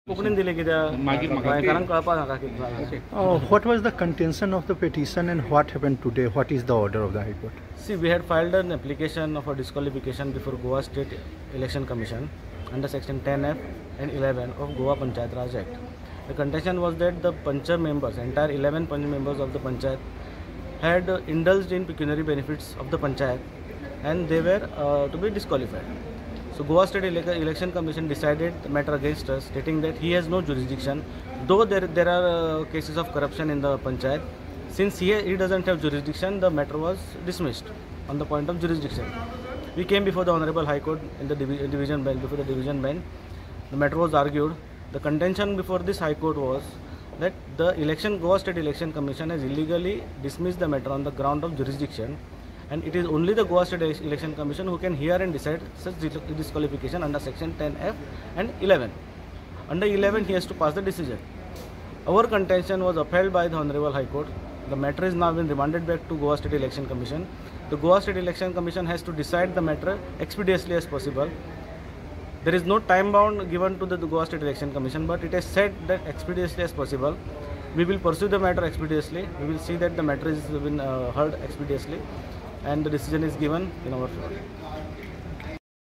कोंकणीन दिले कित्याक गोंयकारांक कळपा नाका कितें जालां. What was the contention of the petition and what happened today? What is the order of the High Court? See, we had filed an application for disqualification before Goa State Election Commission under section 10F and 11 of Goa Panchayat Raj Act. The contention was that the Panchayat members, entire 11 Panchayat members of the Panchayat, had indulged in pecuniary benefits of the Panchayat and they were to be disqualified. So Goa State Election Commission decided the matter against us, stating that he has no jurisdiction, though there are cases of corruption in the Panchayat. Since he doesn't have jurisdiction, the matter was dismissed on the point of jurisdiction. We came before the Honorable High Court in the division bench. Before the division bench, the matter was argued. The contention before this High Court was that the Goa State Election Commission has illegally dismissed the matter on the ground of jurisdiction, and it is only the Goa State Election Commission who can hear and decide such disqualification under section 10F and 11. Under 11, he has to pass the decision. Our contention was upheld by the Honorable High Court. The matter is now been remanded back to Goa State Election Commission. The Goa State Election Commission has to decide the matter expeditiously as possible. There is no time bound given to the Goa State Election Commission, but it has said that expeditiously as possible. We will pursue the matter expeditiously. We will see that the matter is been heard expeditiously and the decision is given in our favor.